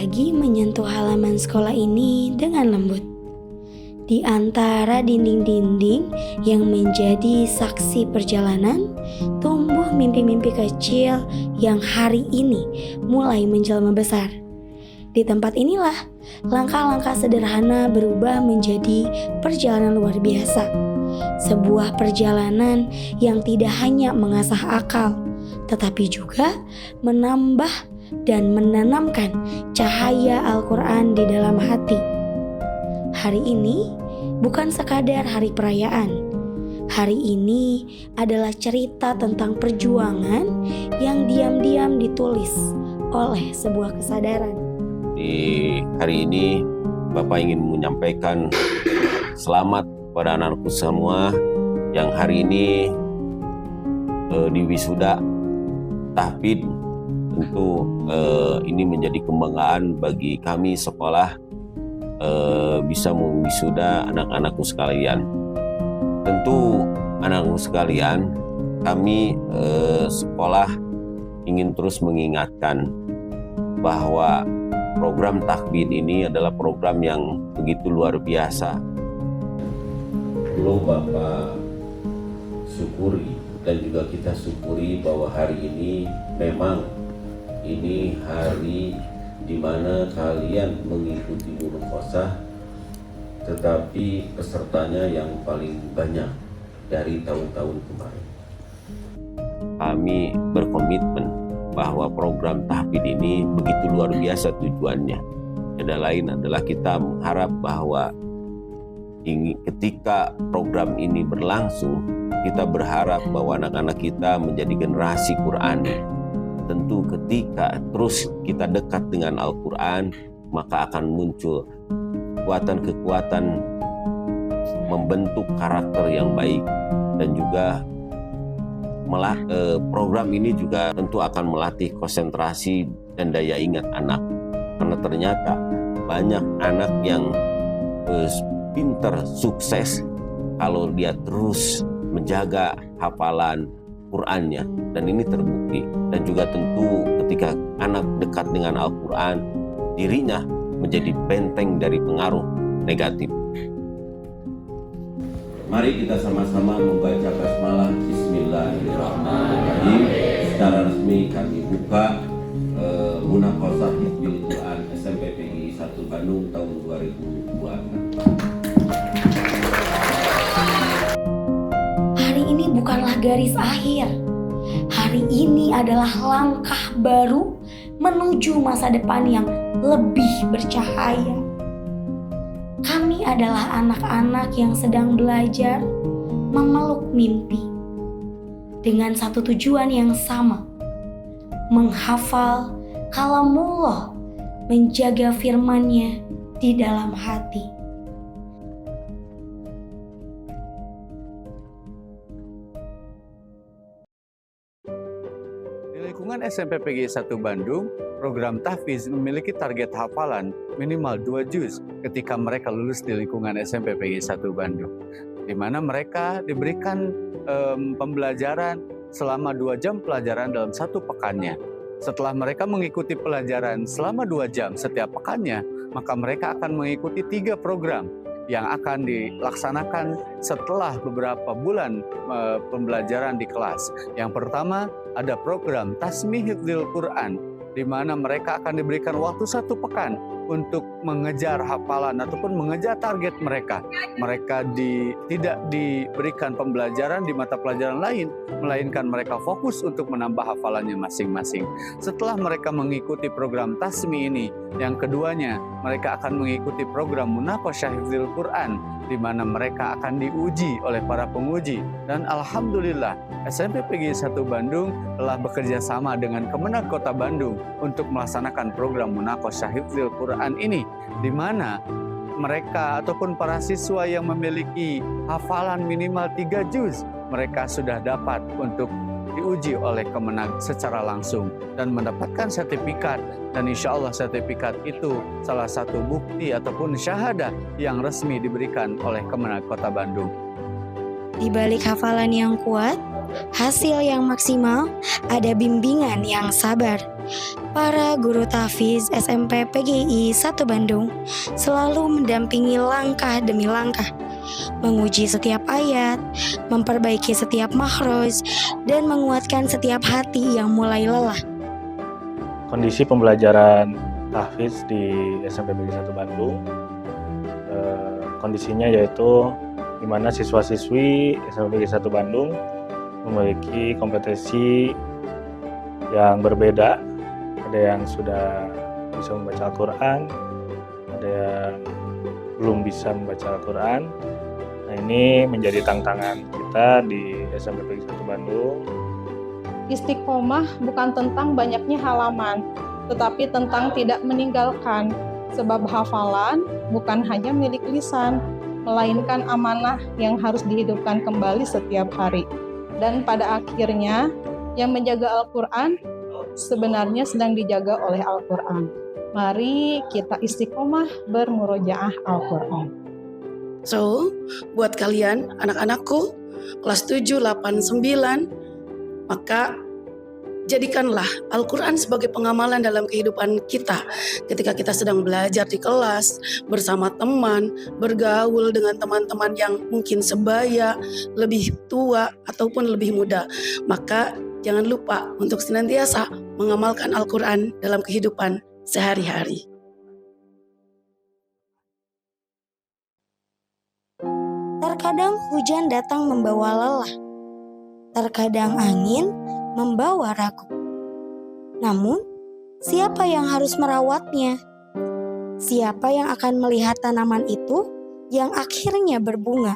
lagi menyentuh halaman sekolah ini dengan lembut. Di antara dinding-dinding yang menjadi saksi perjalanan, tumbuh mimpi-mimpi kecil yang hari ini mulai menjelma besar. Di tempat inilah, langkah-langkah sederhana berubah menjadi perjalanan luar biasa. Sebuah perjalanan yang tidak hanya mengasah akal, tetapi juga menambah dan menanamkan cahaya Al-Quran di dalam hati. Hari ini bukan sekadar hari perayaan. Hari ini adalah cerita tentang perjuangan yang diam-diam ditulis oleh sebuah kesadaran. Di hari ini Bapak ingin menyampaikan selamat pada anak-anakku semua yang hari ini di wisuda tahfidz. Tentu ini menjadi kebanggaan bagi kami sekolah bisa mewisuda anak-anakku sekalian. Tentu anak-anakku sekalian, kami sekolah ingin terus mengingatkan bahwa program tahfidz ini adalah program yang begitu luar biasa. Perlu Bapak syukuri dan juga kita syukuri bahwa hari ini memang ini hari di mana kalian mengikuti munakhosyah, tetapi pesertanya yang paling banyak dari tahun-tahun kemarin. Kami berkomitmen bahwa program tahfidz ini begitu luar biasa tujuannya. Tidak lain adalah kita mengharap bahwa ketika program ini berlangsung, kita berharap bahwa anak-anak kita menjadi generasi Qurani. Tentu ketika terus kita dekat dengan Al-Quran, maka akan muncul kekuatan-kekuatan membentuk karakter yang baik. Dan juga program ini juga tentu akan melatih konsentrasi dan daya ingat anak. Karena ternyata banyak anak yang pintar, sukses kalau dia terus menjaga hafalan Qur'annya, dan ini terbukti. Dan juga tentu ketika anak dekat dengan Al-Quran, dirinya menjadi benteng dari pengaruh negatif. Mari kita sama-sama membaca basmalah Bismillahirrahmanirrahim. Secara resmi kami buka munakhosyah Hizbul Quran SMP PGI 1 Bandung tahun 2026. Hari ini bukanlah garis akhir. Hari ini adalah langkah baru menuju masa depan yang lebih bercahaya. Kami adalah anak-anak yang sedang belajar memeluk mimpi dengan satu tujuan yang sama: menghafal kalamullah, menjaga firman-Nya di dalam hati. Lingkungan SMP PGI 1 Bandung, program tahfidz memiliki target hafalan minimal 2 juz ketika mereka lulus di lingkungan SMP PGI 1 Bandung, di mana mereka diberikan pembelajaran selama 2 jam pelajaran dalam satu pekannya. Setelah mereka mengikuti pelajaran selama 2 jam setiap pekannya, maka mereka akan mengikuti 3 program yang akan dilaksanakan setelah beberapa bulan pembelajaran di kelas. Yang pertama, ada program Tasmi Hifdzil Quran, di mana mereka akan diberikan waktu 1 pekan untuk mengejar hafalan ataupun mengejar target mereka. Mereka tidak diberikan pembelajaran di mata pelajaran lain, melainkan mereka fokus untuk menambah hafalannya masing-masing. Setelah mereka mengikuti program Tasmi ini, yang keduanya mereka akan mengikuti program Munakhosyah Hifdzil Quran, di mana mereka akan diuji oleh para penguji. Dan alhamdulillah, SMP PGI 1 Bandung telah bekerja sama dengan Kemenag Kota Bandung untuk melaksanakan program Munakhosyah Hifdzil Quran ini, di mana mereka ataupun para siswa yang memiliki hafalan minimal 3 juz, mereka sudah dapat untuk diuji oleh Kemenag secara langsung dan mendapatkan sertifikat. Dan insya Allah sertifikat itu salah satu bukti ataupun syahadah yang resmi diberikan oleh Kemenag Kota Bandung. Di balik hafalan yang kuat, hasil yang maksimal, ada bimbingan yang sabar, para guru tahfiz SMP PGI 1 Bandung selalu mendampingi langkah demi langkah, menguji setiap ayat, memperbaiki setiap makhraj, dan menguatkan setiap hati yang mulai lelah. Kondisi pembelajaran tahfiz di SMP PGI 1 Bandung, kondisinya yaitu di mana siswa-siswi SMP PGI 1 Bandung memiliki kompetensi yang berbeda. Ada yang sudah bisa membaca Al-Quran, ada yang belum bisa membaca Al-Quran. Nah, ini menjadi tantangan kita di SMP PGI 1 Bandung. Istiqomah bukan tentang banyaknya halaman, tetapi tentang tidak meninggalkan. Sebab hafalan bukan hanya milik lisan, melainkan amanah yang harus dihidupkan kembali setiap hari. Dan pada akhirnya, yang menjaga Al-Quran sebenarnya sedang dijaga oleh Al-Quran. Mari kita istiqomah bermurojaah Al-Quran. So, buat kalian anak-anakku kelas 7, 8, 9, maka jadikanlah Al-Quran sebagai pengamalan dalam kehidupan kita. Ketika kita sedang belajar di kelas, bersama teman, bergaul dengan teman-teman yang mungkin sebaya, lebih tua, ataupun lebih muda. Maka jangan lupa untuk senantiasa mengamalkan Al-Quran dalam kehidupan sehari-hari. Terkadang hujan datang membawa lelah, terkadang angin membawa ragu. Namun, siapa yang harus merawatnya? Siapa yang akan melihat tanaman itu yang akhirnya berbunga?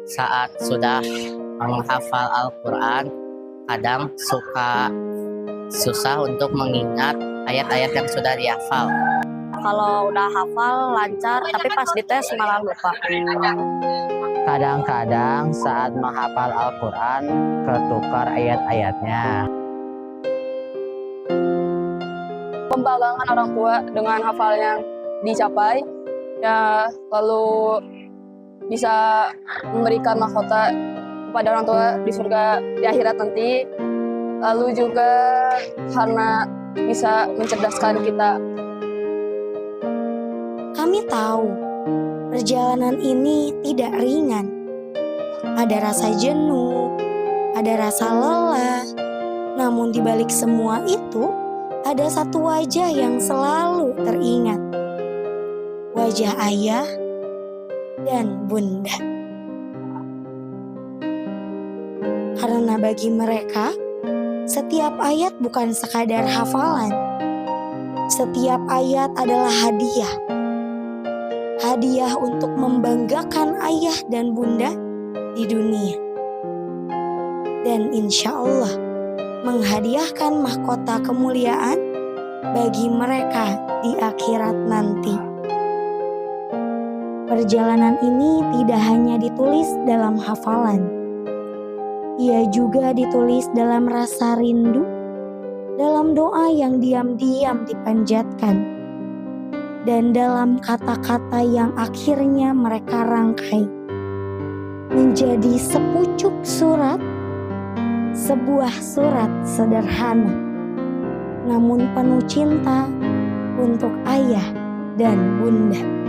Saat sudah menghafal Al-Quran, kadang suka susah untuk mengingat ayat-ayat yang sudah dihafal. Kalau udah hafal lancar, tapi pas dites malah lupa. Kadang-kadang saat menghafal Al-Quran, ketukar ayat-ayatnya. Pembanggakan orang tua dengan hafal yang dicapai, ya lalu bisa memberikan mahkota kepada orang tua di surga di akhirat nanti. Lalu juga karena bisa mencerdaskan kita. Kami tahu perjalanan ini tidak ringan. Ada rasa jenuh, ada rasa lelah. Namun di balik semua itu, ada satu wajah yang selalu teringat. Wajah ayah dan bunda. Karena bagi mereka, setiap ayat bukan sekadar hafalan. Setiap ayat adalah hadiah. Hadiah untuk membanggakan ayah dan bunda di dunia. Dan insya Allah menghadiahkan mahkota kemuliaan bagi mereka di akhirat nanti. Perjalanan ini tidak hanya ditulis dalam hafalan. Ia juga ditulis dalam rasa rindu, dalam doa yang diam-diam dipanjatkan, dan dalam kata-kata yang akhirnya mereka rangkai menjadi sepucuk surat, sebuah surat sederhana, namun penuh cinta untuk ayah dan bunda.